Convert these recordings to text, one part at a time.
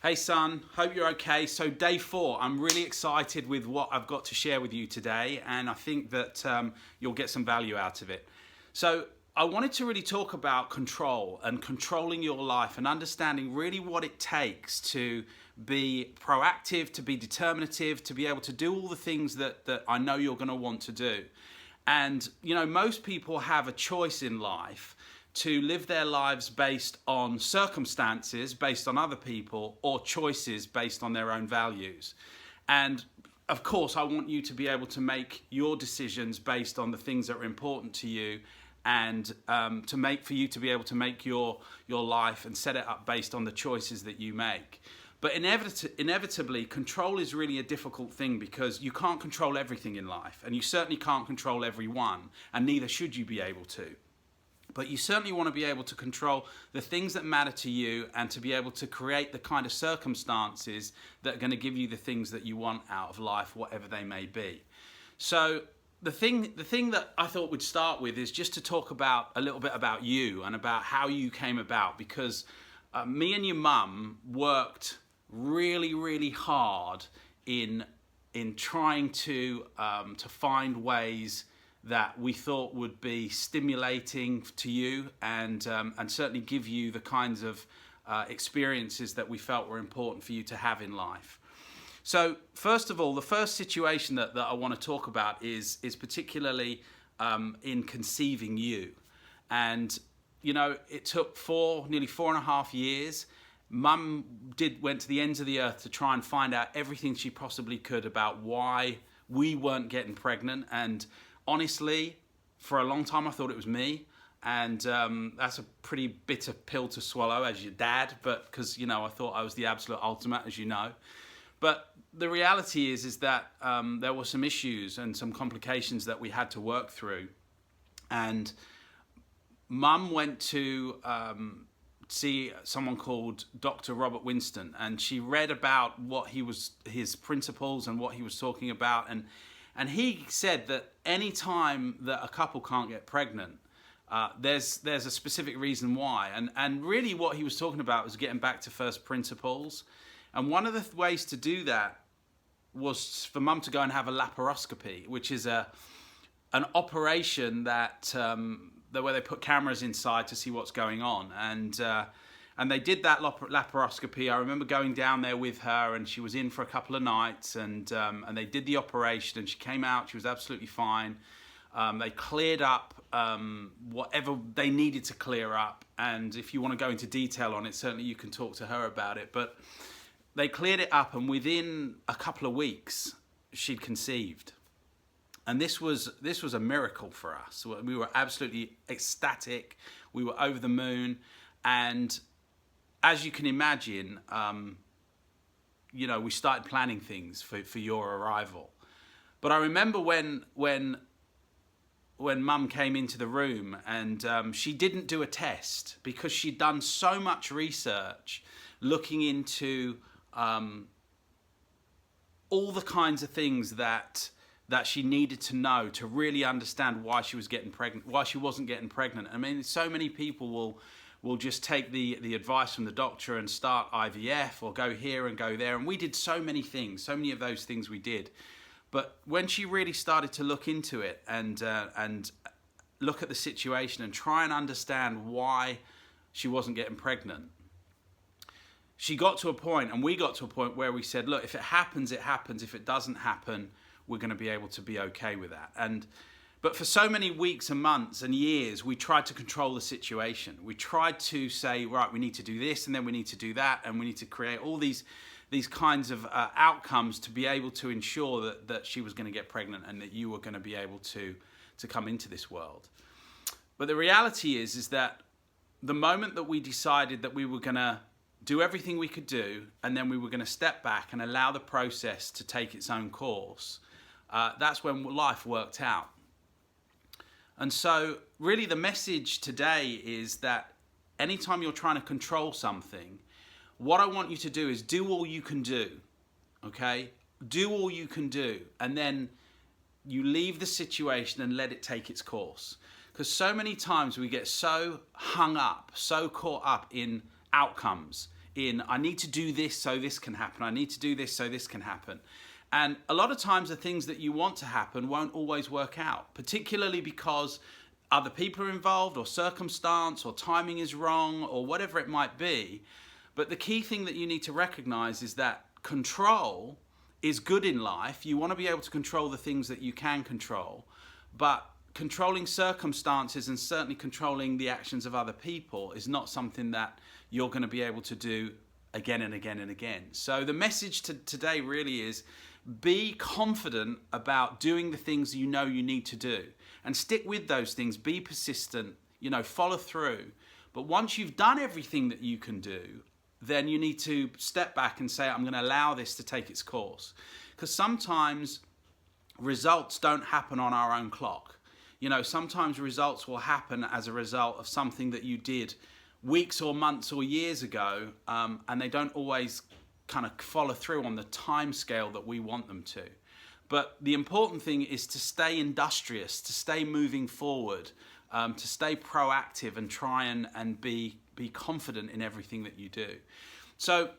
Hey son, hope you're okay. So day 4, I'm really excited with what I've got to share with you today, and I think that you'll get some value out of it. So I wanted to really talk about control and controlling your life and understanding really what it takes to be proactive, to be determinative, to be able to do all the things that I know you're going to want to do. And, you know, most people have a choice in life to live their lives based on circumstances, based on other people, or choices based on their own values. And of course, I want you to be able to make your decisions based on the things that are important to you, and for you to be able to make your life and set it up based on the choices that you make. But inevitably, control is really a difficult thing because you can't control everything in life, and you certainly can't control everyone, and neither should you be able to. But you certainly want to be able to control the things that matter to you and to be able to create the kind of circumstances that are going to give you the things that you want out of life, whatever they may be. So the thing that I thought we'd start with is just to talk about a little bit about you and about how you came about, because me and your mum worked really, really hard in trying to find ways that we thought would be stimulating to you and certainly give you the kinds of experiences that we felt were important for you to have in life. So first of all, the first situation that I want to talk about is particularly in conceiving you. And, you know, it took nearly 4.5 years. Mum went to the ends of the earth to try and find out everything she possibly could about why we weren't getting pregnant. And honestly, for a long time I thought it was me, and that's a pretty bitter pill to swallow as your dad, but because, you know, I thought I was the absolute ultimate, as you know. But the reality is that there were some issues and some complications that we had to work through, and Mum went to see someone called Dr. Robert Winston, and she read about his principles and what he was talking about, and he said that any time that a couple can't get pregnant, there's a specific reason why. And really what he was talking about was getting back to first principles. And one of the ways to do that was for Mum to go and have a laparoscopy, which is an operation where they put cameras inside to see what's going on. And they did that laparoscopy. I remember going down there with her, and she was in for a couple of nights, and they did the operation, and she came out. She was absolutely fine. They cleared up whatever they needed to clear up, and if you want to go into detail on it, certainly you can talk to her about it. But they cleared it up, and within a couple of weeks, she'd conceived. And this was a miracle for us. We were absolutely ecstatic. We were over the moon, and as you can imagine, you know, we started planning things for your arrival. But I remember when Mum came into the room, and she didn't do a test because she'd done so much research looking into all the kinds of things that she needed to know to really understand why she was getting pregnant, why she wasn't getting pregnant. I mean, so many people will just take the advice from the doctor and start IVF or go here and go there. And we did so many things, so many of those things we did. But when she really started to look into it and look at the situation and try and understand why she wasn't getting pregnant, she got to a point, and we got to a point where we said, look, if it happens, it happens. If it doesn't happen, we're going to be able to be okay with that. But for so many weeks and months and years, we tried to control the situation. We tried to say, right, we need to do this, and then we need to do that, and we need to create all these kinds of outcomes to be able to ensure that she was going to get pregnant and that you were going to be able to come into this world. But the reality is that the moment that we decided that we were going to do everything we could do, and then we were going to step back and allow the process to take its own course, that's when life worked out. And so really the message today is that anytime you're trying to control something, what I want you to do is do all you can do, okay? Do all you can do, and then you leave the situation and let it take its course. Because so many times we get so hung up, so caught up in outcomes, in I need to do this so this can happen. I need to do this so this can happen. And a lot of times the things that you want to happen won't always work out, particularly because other people are involved or circumstance or timing is wrong or whatever it might be. But the key thing that you need to recognize is that control is good in life. You want to be able to control the things that you can control, but controlling circumstances and certainly controlling the actions of other people is not something that you're going to be able to do again and again and again. So the message today really is be confident about doing the things you know you need to do and stick with those things. Be persistent, follow through. But once you've done everything that you can do, then you need to step back and say, I'm going to allow this to take its course. Because sometimes results don't happen on our own clock. Sometimes results will happen as a result of something that you did weeks or months or years ago, and they don't always kind of follow through on the time scale that we want them to. But the important thing is to stay industrious, to stay moving forward, to stay proactive and try and be confident in everything that you do. So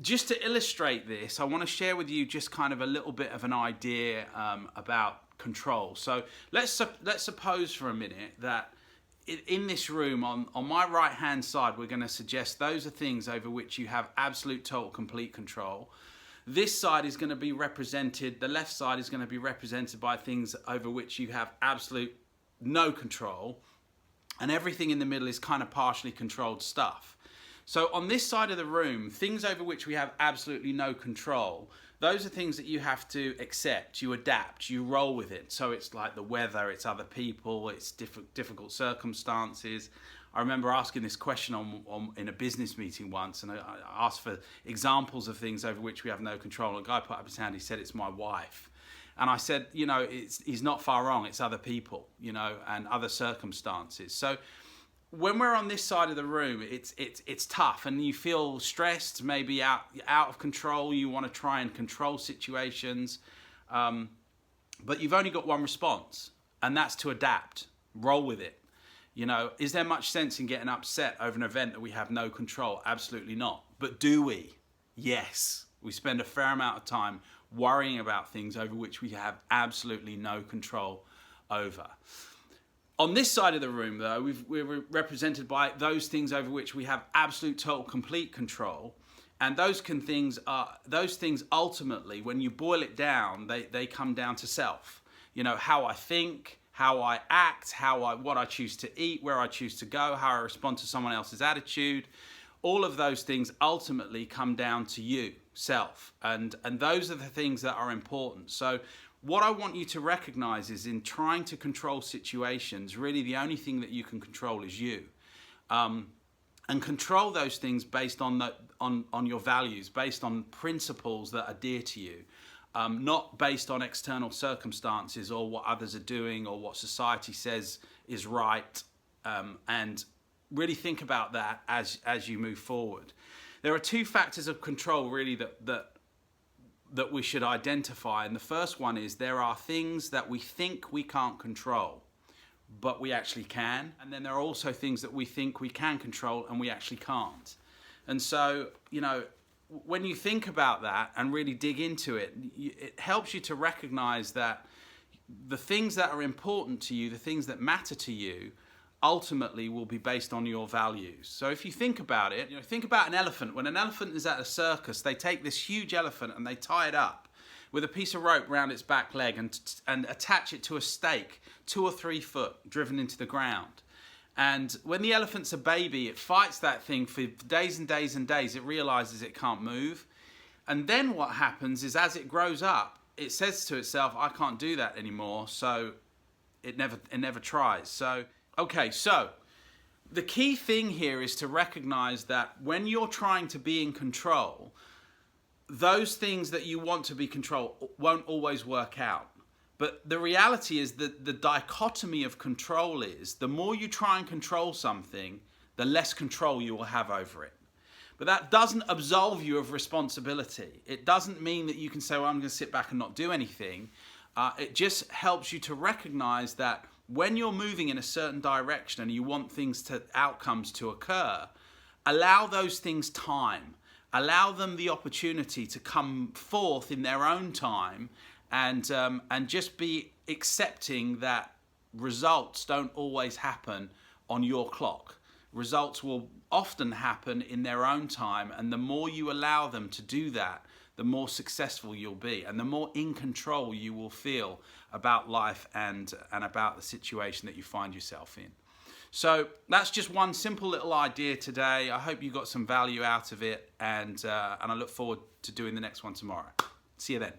just to illustrate this, I want to share with you just kind of a little bit of an idea about control. So let's suppose for a minute that in this room on my right hand side, we're going to suggest those are things over which you have absolute, total, complete control. This side is going to be represented, the left side is going to be represented by things over which you have absolute no control, and everything in the middle is kind of partially controlled stuff. So on this side of the room, things over which we have absolutely no control, those are things that you have to accept, you adapt, you roll with it. So it's like the weather, it's other people, it's difficult circumstances. I remember asking this question in a business meeting once, and I asked for examples of things over which we have no control. And a guy put up his hand, he said, it's my wife. And I said, he's not far wrong, it's other people, and other circumstances. So when we're on this side of the room, it's tough, and you feel stressed, maybe out of control. You want to try and control situations, but you've only got one response, and that's to adapt, roll with it. Is there much sense in getting upset over an event that we have no control? Absolutely not. But do we? Yes. We spend a fair amount of time worrying about things over which we have absolutely no control over. On this side of the room, though, we're represented by those things over which we have absolute, total, complete control. And those things ultimately, when you boil it down, they come down to self. How I think, how I act, what I choose to eat, where I choose to go, how I respond to someone else's attitude. All of those things ultimately come down to you, self. And those are the things that are important. So what I want you to recognize is in trying to control situations, really the only thing that you can control is you. And control those things based on your values, based on principles that are dear to you, not based on external circumstances or what others are doing or what society says is right. And really think about that as you move forward. There are two factors of control really that we should identify. And the first one is there are things that we think we can't control, but we actually can. And then there are also things that we think we can control and we actually can't. And so, when you think about that and really dig into it, it helps you to recognize that the things that are important to you, the things that matter to you, ultimately will be based on your values. So if you think about it, think about an elephant. When an elephant is at a circus, they take this huge elephant and they tie it up with a piece of rope around its back leg and attach it to a stake 2 or 3 foot driven into the ground. And when the elephant's a baby, it fights that thing for days and days and days. It realizes it can't move. And then what happens is as it grows up, it says to itself, I can't do that anymore. So it never tries. So the key thing here is to recognize that when you're trying to be in control, those things that you want to be controlled won't always work out. But the reality is that the dichotomy of control is the more you try and control something, the less control you will have over it. But that doesn't absolve you of responsibility. It doesn't mean that you can say, well, I'm going to sit back and not do anything. It just helps you to recognize that when you're moving in a certain direction and you want outcomes to occur, allow those things time. Allow them the opportunity to come forth in their own time, and just be accepting that results don't always happen on your clock. Results will often happen in their own time, and the more you allow them to do that, the more successful you'll be, and the more in control you will feel about life and about the situation that you find yourself in. So that's just one simple little idea today. I hope you got some value out of it, and I look forward to doing the next one tomorrow. See you then.